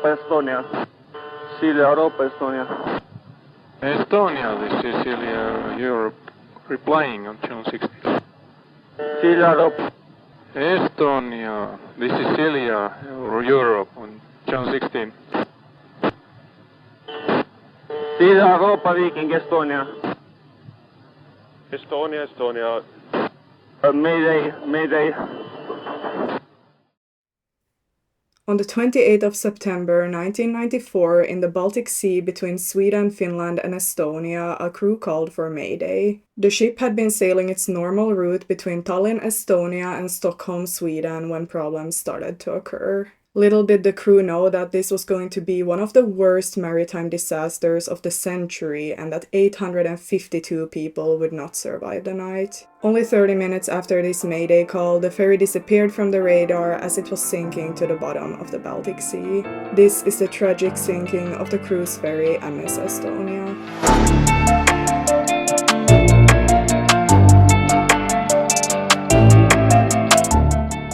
Estonia. Silja Europa Estonia. Estonia, this is Silja Europe, replying on June 16th. Silja Europa. Estonia, this is Silja Europe on June 16th. Silja Europa Viking Estonia. Estonia. Mayday. On the 28th of September 1994, in the Baltic Sea between Sweden, Finland and Estonia, a crew called for Mayday. The ship had been sailing its normal route between Tallinn, Estonia and Stockholm, Sweden when problems started to occur. Little did the crew know that this was going to be one of the worst maritime disasters of the century and that 852 people would not survive the night. Only 30 minutes after this Mayday call, the ferry disappeared from the radar as it was sinking to the bottom of the Baltic Sea. This is the tragic sinking of the cruise ferry MS Estonia.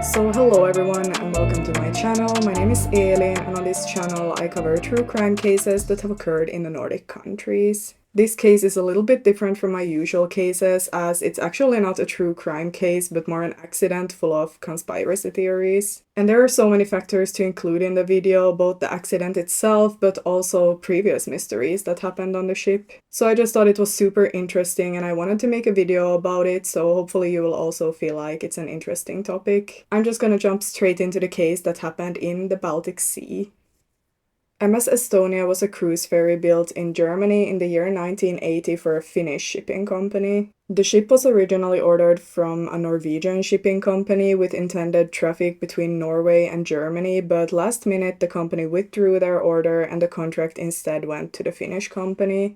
So hello everyone and welcome to my channel. My name is Elin and on this channel I cover true crime cases that have occurred in the Nordic countries. This case is a little bit different from my usual cases as it's actually not a true crime case but more an accident full of conspiracy theories. And there are so many factors to include in the video, both the accident itself but also previous mysteries that happened on the ship. So I just thought it was super interesting and I wanted to make a video about it, so hopefully you will also feel like it's an interesting topic. I'm just gonna jump straight into the case that happened in the Baltic Sea. MS Estonia was a cruise ferry built in Germany in the year 1980 for a Finnish shipping company. The ship was originally ordered from a Norwegian shipping company with intended traffic between Norway and Germany, but last minute the company withdrew their order and the contract instead went to the Finnish company.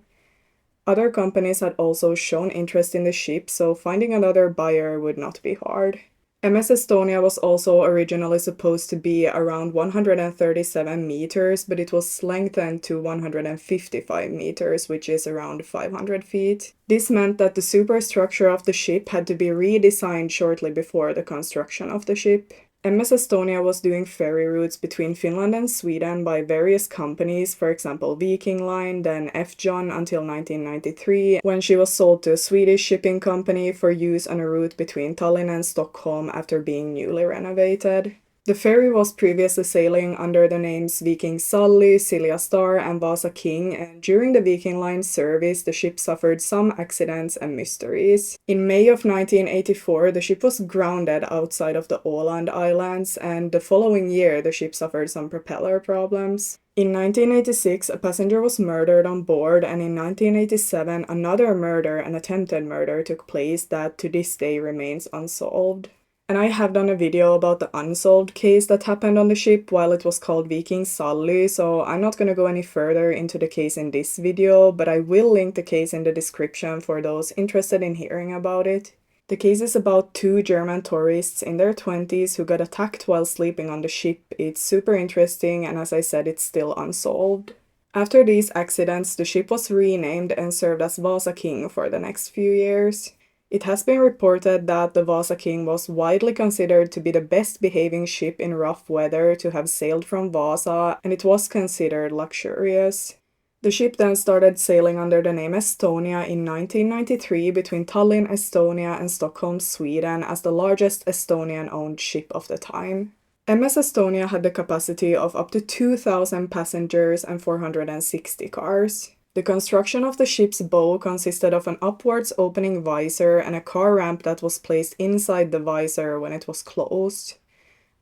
Other companies had also shown interest in the ship, so finding another buyer would not be hard. MS Estonia was also originally supposed to be around 137 meters, but it was lengthened to 155 meters, which is around 500 feet. This meant that the superstructure of the ship had to be redesigned shortly before the construction of the ship. MS Estonia was doing ferry routes between Finland and Sweden by various companies, for example Viking Line, then F-John until 1993, when she was sold to a Swedish shipping company for use on a route between Tallinn and Stockholm after being newly renovated. The ferry was previously sailing under the names Viking Sally, Silja Star and Vasa King, and during the Viking Line service the ship suffered some accidents and mysteries. In May of 1984 the ship was grounded outside of the Åland Islands, and the following year the ship suffered some propeller problems. In 1986 a passenger was murdered on board, and in 1987 another murder and attempted murder took place that to this day remains unsolved. And I have done a video about the unsolved case that happened on the ship while it was called Viking Sally, so I'm not gonna go any further into the case in this video, but I will link the case in the description for those interested in hearing about it. The case is about two German tourists in their 20s who got attacked while sleeping on the ship. It's super interesting and as I said it's still unsolved. After these accidents the ship was renamed and served as Vasa King for the next few years. It has been reported that the Vasa King was widely considered to be the best behaving ship in rough weather to have sailed from Vasa, and it was considered luxurious. The ship then started sailing under the name Estonia in 1993 between Tallinn, Estonia and Stockholm, Sweden as the largest Estonian-owned ship of the time. MS Estonia had the capacity of up to 2,000 passengers and 460 cars. The construction of the ship's bow consisted of an upwards opening visor and a car ramp that was placed inside the visor when it was closed.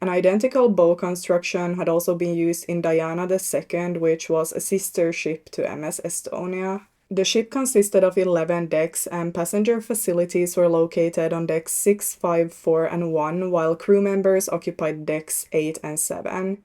An identical bow construction had also been used in Diana II, which was a sister ship to MS Estonia. The ship consisted of 11 decks and passenger facilities were located on decks 6, 5, 4 and 1, while crew members occupied decks 8 and 7.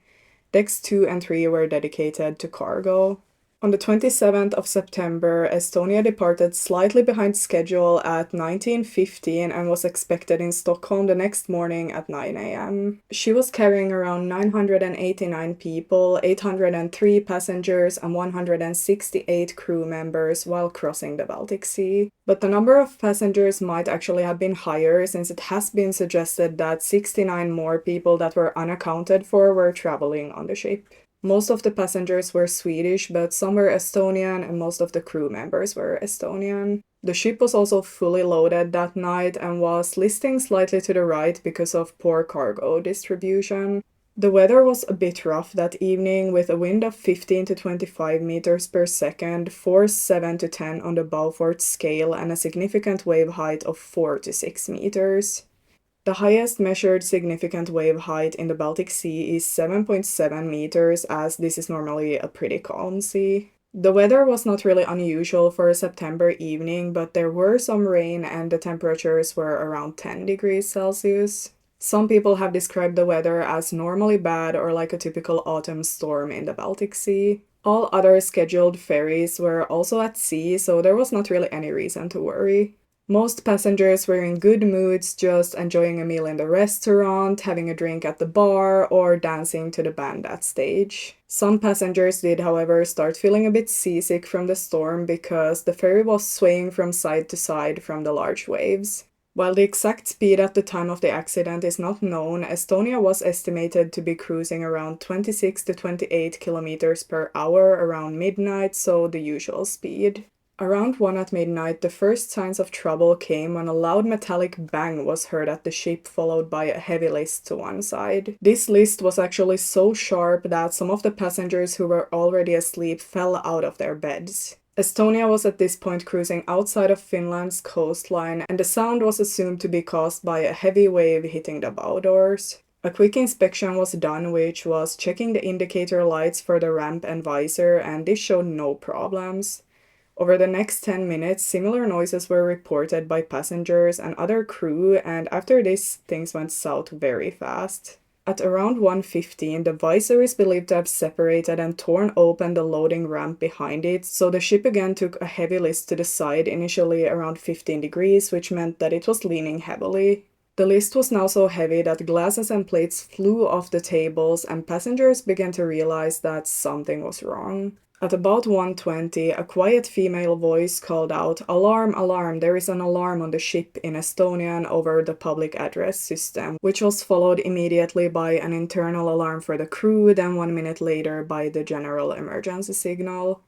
Decks 2 and 3 were dedicated to cargo. On the 27th of September, Estonia departed slightly behind schedule at 19:15 and was expected in Stockholm the next morning at 9 a.m. She was carrying around 989 people, 803 passengers and 168 crew members while crossing the Baltic Sea. But the number of passengers might actually have been higher since it has been suggested that 69 more people that were unaccounted for were traveling on the ship. Most of the passengers were Swedish, but some were Estonian, and most of the crew members were Estonian. The ship was also fully loaded that night and was listing slightly to the right because of poor cargo distribution. The weather was a bit rough that evening, with a wind of 15 to 25 meters per second, force 7 to 10 on the Beaufort scale, and a significant wave height of 4 to 6 meters. The highest measured significant wave height in the Baltic Sea is 7.7 meters, as this is normally a pretty calm sea. The weather was not really unusual for a September evening, but there were some rain and the temperatures were around 10 degrees Celsius. Some people have described the weather as normally bad or like a typical autumn storm in the Baltic Sea. All other scheduled ferries were also at sea, so there was not really any reason to worry. Most passengers were in good moods, just enjoying a meal in the restaurant, having a drink at the bar, or dancing to the band at stage. Some passengers did, however, start feeling a bit seasick from the storm because the ferry was swaying from side to side from the large waves. While the exact speed at the time of the accident is not known, Estonia was estimated to be cruising around 26 to 28 kilometers per hour around midnight, so the usual speed. Around 1 at midnight, the first signs of trouble came when a loud metallic bang was heard at the ship, followed by a heavy list to one side. This list was actually so sharp that some of the passengers who were already asleep fell out of their beds. Estonia was at this point cruising outside of Finland's coastline, and the sound was assumed to be caused by a heavy wave hitting the bow doors. A quick inspection was done, which was checking the indicator lights for the ramp and visor, and this showed no problems. Over the next 10 minutes, similar noises were reported by passengers and other crew, and after this, things went south very fast. At around 1:15, the visor is believed to have separated and torn open the loading ramp behind it, so the ship again took a heavy list to the side, initially around 15 degrees, which meant that it was leaning heavily. The list was now so heavy that glasses and plates flew off the tables, and passengers began to realize that something was wrong. At about 1:20, a quiet female voice called out, "Alarm, alarm, there is an alarm on the ship," in Estonian over the public address system, which was followed immediately by an internal alarm for the crew, then 1 minute later by the general emergency signal.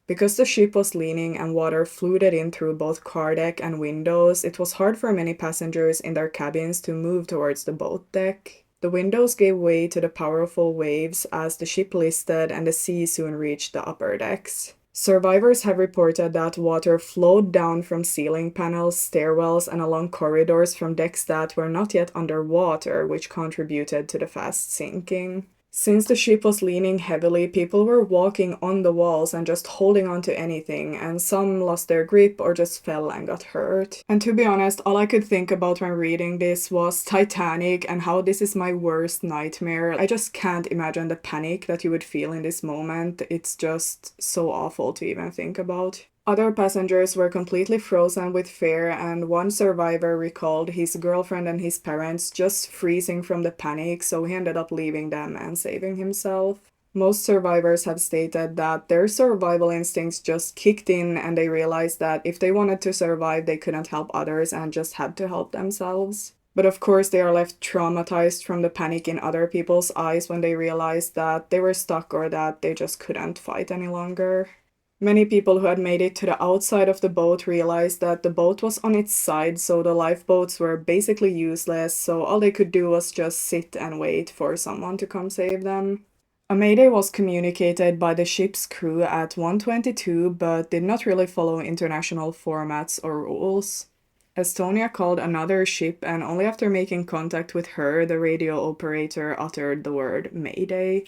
Because the ship was leaning and water flooded in through both car deck and windows, it was hard for many passengers in their cabins to move towards the boat deck. The windows gave way to the powerful waves as the ship listed and the sea soon reached the upper decks. Survivors have reported that water flowed down from ceiling panels, stairwells, and along corridors from decks that were not yet underwater, which contributed to the fast sinking. Since the ship was leaning heavily, people were walking on the walls and just holding on to anything, and some lost their grip or just fell and got hurt. And to be honest, all I could think about when reading this was Titanic and how this is my worst nightmare. I just can't imagine the panic that you would feel in this moment. It's just so awful to even think about. Other passengers were completely frozen with fear, and one survivor recalled his girlfriend and his parents just freezing from the panic, so he ended up leaving them and saving himself. Most survivors have stated that their survival instincts just kicked in and they realized that if they wanted to survive, they couldn't help others and just had to help themselves. But of course, they are left traumatized from the panic in other people's eyes when they realized that they were stuck or that they just couldn't fight any longer. Many people who had made it to the outside of the boat realized that the boat was on its side, so the lifeboats were basically useless, so all they could do was just sit and wait for someone to come save them. A mayday was communicated by the ship's crew at 1:22, but did not really follow international formats or rules. Estonia called another ship, and only after making contact with her, the radio operator uttered the word Mayday.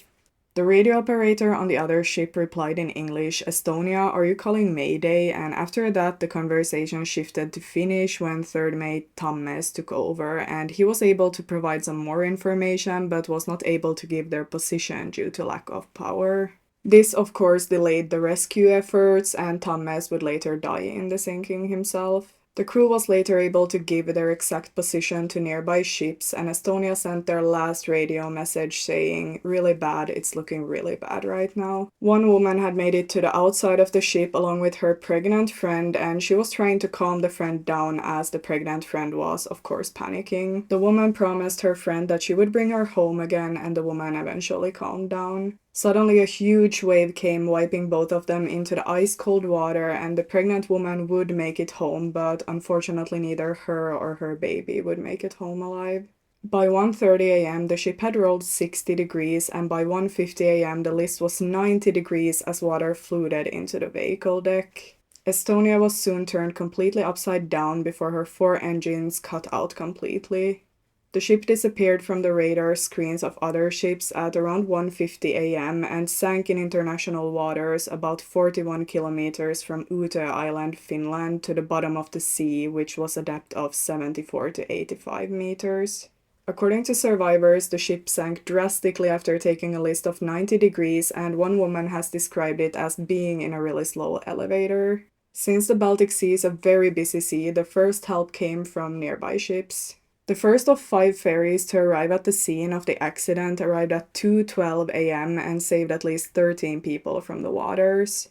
The radio operator on the other ship replied in English, "Estonia, are you calling Mayday?" And after that, the conversation shifted to Finnish when third mate Tammes took over, and he was able to provide some more information, but was not able to give their position due to lack of power. This, of course, delayed the rescue efforts, and Tammes would later die in the sinking himself. The crew was later able to give their exact position to nearby ships, and Estonia sent their last radio message saying, "Really bad, it's looking really bad right now." One woman had made it to the outside of the ship along with her pregnant friend, and she was trying to calm the friend down as the pregnant friend was, of course, panicking. The woman promised her friend that she would bring her home again, and the woman eventually calmed down. Suddenly a huge wave came, wiping both of them into the ice-cold water, and the pregnant woman would make it home, but unfortunately neither her or her baby would make it home alive. By 1:30 a.m. the ship had rolled 60 degrees, and by 1:50 a.m. the list was 90 degrees as water flooded into the vehicle deck. Estonia was soon turned completely upside down before her 4 engines cut out completely. The ship disappeared from the radar screens of other ships at around 1:50 a.m. and sank in international waters about 41 kilometers from Utöö Island, Finland, to the bottom of the sea, which was a depth of 74 to 85 meters. According to survivors, the ship sank drastically after taking a list of 90 degrees, and one woman has described it as being in a really slow elevator. Since the Baltic Sea is a very busy sea, the first help came from nearby ships. The first of 5 ferries to arrive at the scene of the accident arrived at 2:12 a.m. and saved at least 13 people from the waters.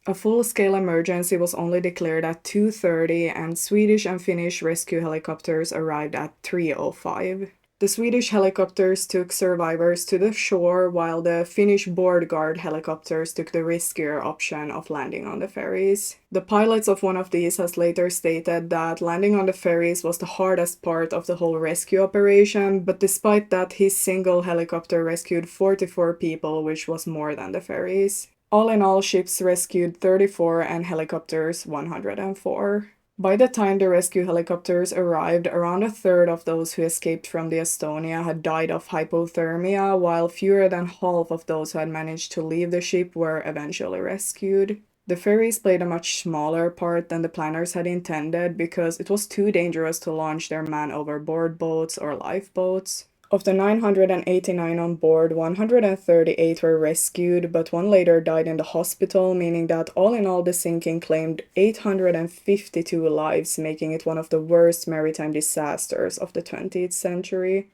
A full-scale emergency was only declared at 2:30, and Swedish and Finnish rescue helicopters arrived at 3:05. The Swedish helicopters took survivors to the shore, while the Finnish board guard helicopters took the riskier option of landing on the ferries. The pilots of one of these has later stated that landing on the ferries was the hardest part of the whole rescue operation, but despite that, his single helicopter rescued 44 people, which was more than the ferries. All in all, ships rescued 34 and helicopters 104. By the time the rescue helicopters arrived, around a third of those who escaped from the Estonia had died of hypothermia, while fewer than half of those who had managed to leave the ship were eventually rescued. The ferries played a much smaller part than the planners had intended because it was too dangerous to launch their man-overboard boats or lifeboats. Of the 989 on board, 138 were rescued, but one later died in the hospital, meaning that all in all the sinking claimed 852 lives, making it one of the worst maritime disasters of the 20th century.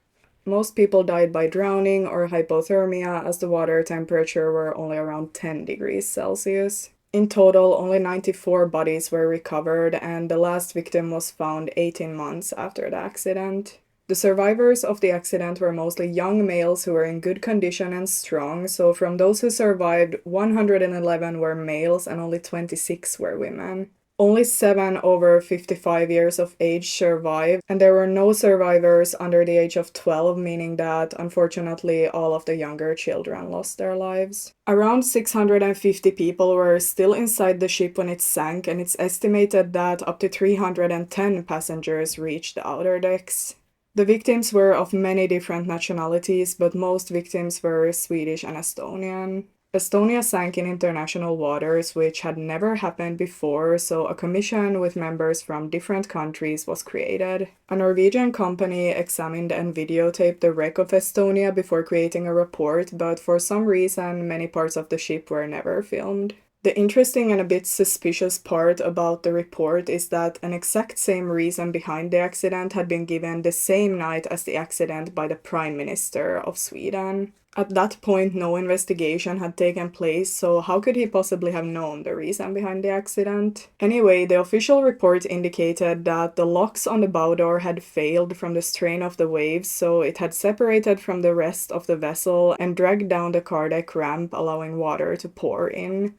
Most people died by drowning or hypothermia, as the water temperature were only around 10 degrees Celsius. In total, only 94 bodies were recovered, and the last victim was found 18 months after the accident. The survivors of the accident were mostly young males who were in good condition and strong, so from those who survived, 111 were males and only 26 were women. Only 7 over 55 years of age survived, and there were no survivors under the age of 12, meaning that, unfortunately, all of the younger children lost their lives. Around 650 people were still inside the ship when it sank, and it's estimated that up to 310 passengers reached the outer decks. The victims were of many different nationalities, but most victims were Swedish and Estonian. Estonia sank in international waters, which had never happened before, so a commission with members from different countries was created. A Norwegian company examined and videotaped the wreck of Estonia before creating a report, but for some reason, many parts of the ship were never filmed. The interesting and a bit suspicious part about the report is that an exact same reason behind the accident had been given the same night as the accident by the Prime Minister of Sweden. At that point, no investigation had taken place, so how could he possibly have known the reason behind the accident? Anyway, the official report indicated that the locks on the bow door had failed from the strain of the waves, so it had separated from the rest of the vessel and dragged down the car deck ramp, allowing water to pour in.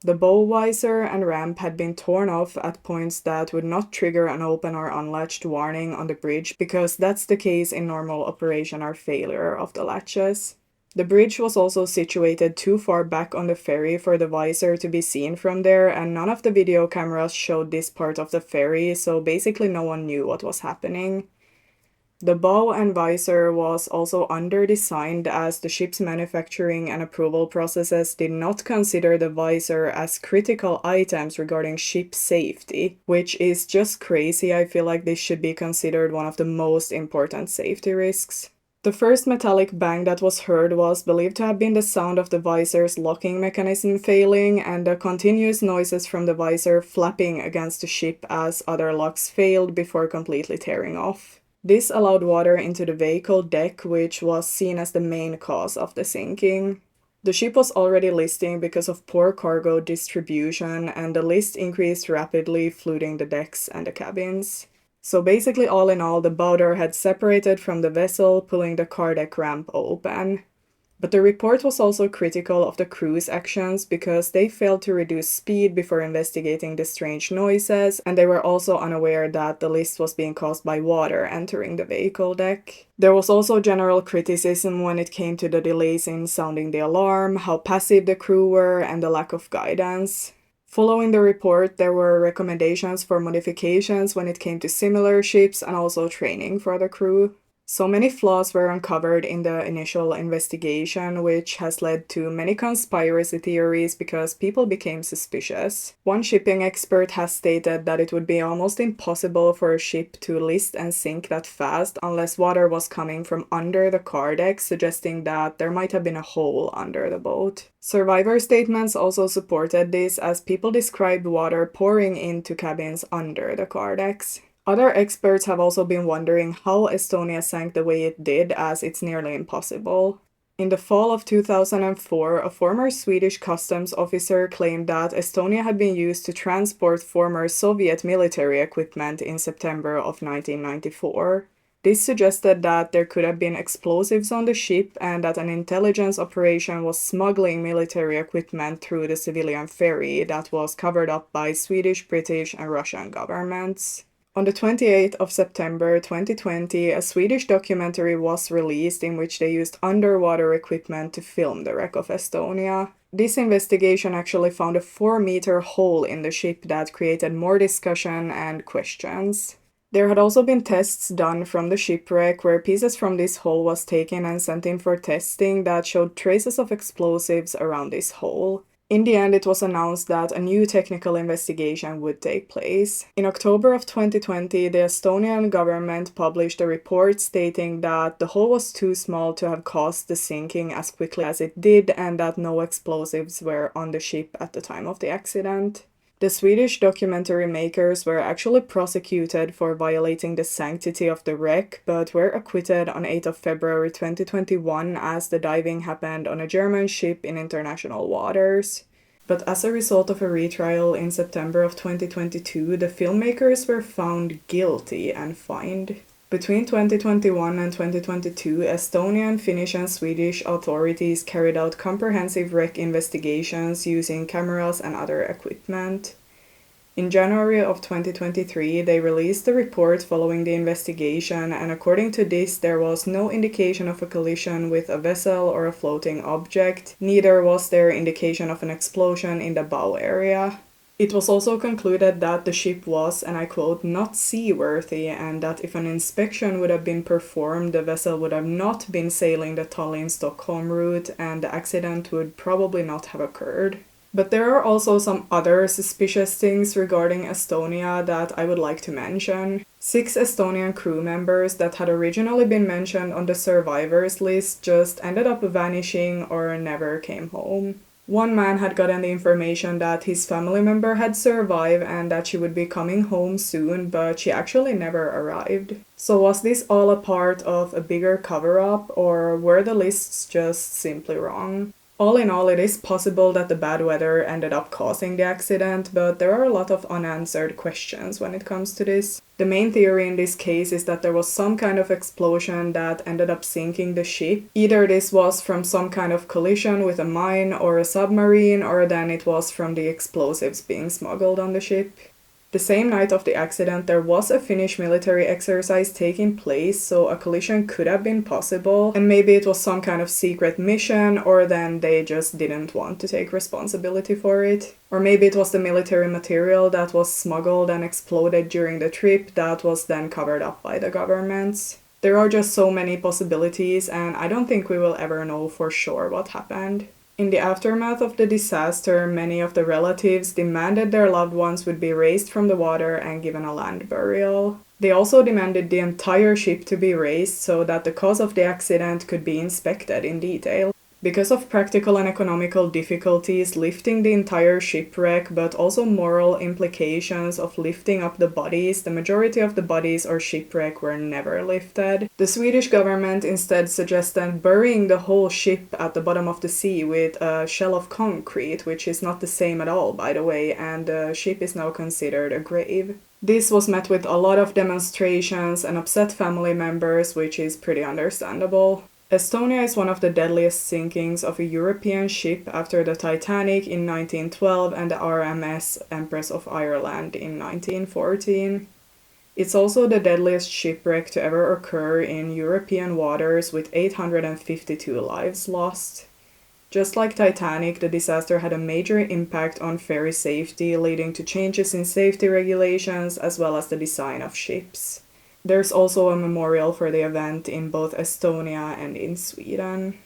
The bow visor and ramp had been torn off at points that would not trigger an open or unlatched warning on the bridge, because that's the case in normal operation or failure of the latches. The bridge was also situated too far back on the ferry for the visor to be seen from there, and none of the video cameras showed this part of the ferry, so basically no one knew what was happening. The bow and visor was also under-designed, as the ship's manufacturing and approval processes did not consider the visor as critical items regarding ship safety, which is just crazy. I feel like this should be considered one of the most important safety risks. The first metallic bang that was heard was believed to have been the sound of the visor's locking mechanism failing, and the continuous noises from the visor flapping against the ship as other locks failed before completely tearing off. This allowed water into the vehicle deck, which was seen as the main cause of the sinking. The ship was already listing because of poor cargo distribution, and the list increased rapidly, flooding the decks and the cabins. So basically, all in all, the bow door had separated from the vessel, pulling the car deck ramp open. But the report was also critical of the crew's actions because they failed to reduce speed before investigating the strange noises, and they were also unaware that the list was being caused by water entering the vehicle deck. There was also general criticism when it came to the delays in sounding the alarm, how passive the crew were, and the lack of guidance. Following the report, there were recommendations for modifications when it came to similar ships and also training for the crew. So many flaws were uncovered in the initial investigation, which has led to many conspiracy theories because people became suspicious. One shipping expert has stated that it would be almost impossible for a ship to list and sink that fast unless water was coming from under the car deck, suggesting that there might have been a hole under the boat. Survivor statements also supported this, as people described water pouring into cabins under the car decks. Other experts have also been wondering how Estonia sank the way it did, as it's nearly impossible. In the fall of 2004, a former Swedish customs officer claimed that Estonia had been used to transport former Soviet military equipment in September of 1994. This suggested that there could have been explosives on the ship and that an intelligence operation was smuggling military equipment through the civilian ferry that was covered up by Swedish, British, and Russian governments. On the 28th of September 2020, a Swedish documentary was released in which they used underwater equipment to film the wreck of Estonia. This investigation actually found a 4-meter hole in the ship that created more discussion and questions. There had also been tests done from the shipwreck where pieces from this hole was taken and sent in for testing that showed traces of explosives around this hole. In the end, it was announced that a new technical investigation would take place. In October of 2020, the Estonian government published a report stating that the hole was too small to have caused the sinking as quickly as it did and that no explosives were on the ship at the time of the accident. The Swedish documentary makers were actually prosecuted for violating the sanctity of the wreck, but were acquitted on 8th of February 2021 as the diving happened on a German ship in international waters. But as a result of a retrial in September of 2022, the filmmakers were found guilty and fined. Between 2021 and 2022, Estonian, Finnish, and Swedish authorities carried out comprehensive wreck investigations using cameras and other equipment. In January of 2023, they released the report following the investigation, and according to this, there was no indication of a collision with a vessel or a floating object, neither was there indication of an explosion in the bow area. It was also concluded that the ship was, and I quote, not seaworthy, and that if an inspection would have been performed, the vessel would have not been sailing the Tallinn-Stockholm route, and the accident would probably not have occurred. But there are also some other suspicious things regarding Estonia that I would like to mention. 6 Estonian crew members that had originally been mentioned on the survivors list just ended up vanishing or never came home. One man had gotten the information that his family member had survived and that she would be coming home soon, but she actually never arrived. So was this all a part of a bigger cover-up, or were the lists just simply wrong? All in all, it is possible that the bad weather ended up causing the accident, but there are a lot of unanswered questions when it comes to this. The main theory in this case is that there was some kind of explosion that ended up sinking the ship. Either this was from some kind of collision with a mine or a submarine, or then it was from the explosives being smuggled on the ship. The same night of the accident, there was a Finnish military exercise taking place, so a collision could have been possible, and maybe it was some kind of secret mission, or then they just didn't want to take responsibility for it. Or maybe it was the military material that was smuggled and exploded during the trip that was then covered up by the governments. There are just so many possibilities, and I don't think we will ever know for sure what happened. In the aftermath of the disaster, many of the relatives demanded their loved ones would be raised from the water and given a land burial. They also demanded the entire ship to be raised so that the cause of the accident could be inspected in detail. Because of practical and economical difficulties lifting the entire shipwreck, but also moral implications of lifting up the bodies, the majority of the bodies or shipwreck were never lifted. The Swedish government instead suggested burying the whole ship at the bottom of the sea with a shell of concrete, which is not the same at all, by the way, and the ship is now considered a grave. This was met with a lot of demonstrations and upset family members, which is pretty understandable. Estonia is one of the deadliest sinkings of a European ship after the Titanic in 1912 and the RMS Empress of Ireland in 1914. It's also the deadliest shipwreck to ever occur in European waters, with 852 lives lost. Just like Titanic, the disaster had a major impact on ferry safety, leading to changes in safety regulations as well as the design of ships. There's also a memorial for the event in both Estonia and in Sweden.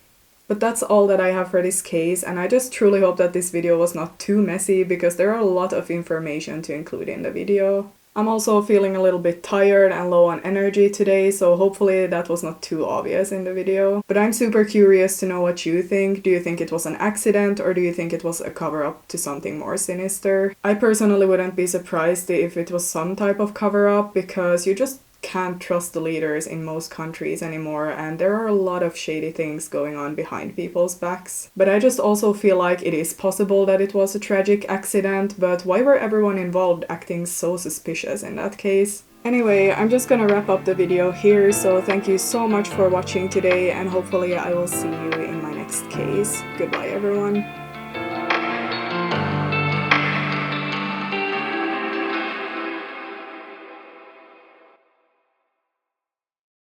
But that's all that I have for this case, and I just truly hope that this video was not too messy, because there are a lot of information to include in the video. I'm also feeling a little bit tired and low on energy today, so hopefully that was not too obvious in the video. But I'm super curious to know what you think. Do you think it was an accident, or do you think it was a cover-up to something more sinister? I personally wouldn't be surprised if it was some type of cover-up, because you just can't trust the leaders in most countries anymore, and there are a lot of shady things going on behind people's backs. But I just also feel like it is possible that it was a tragic accident, but why were everyone involved acting so suspicious in that case? Anyway, I'm just gonna wrap up the video here, so thank you so much for watching today, and hopefully I will see you in my next case. Goodbye everyone.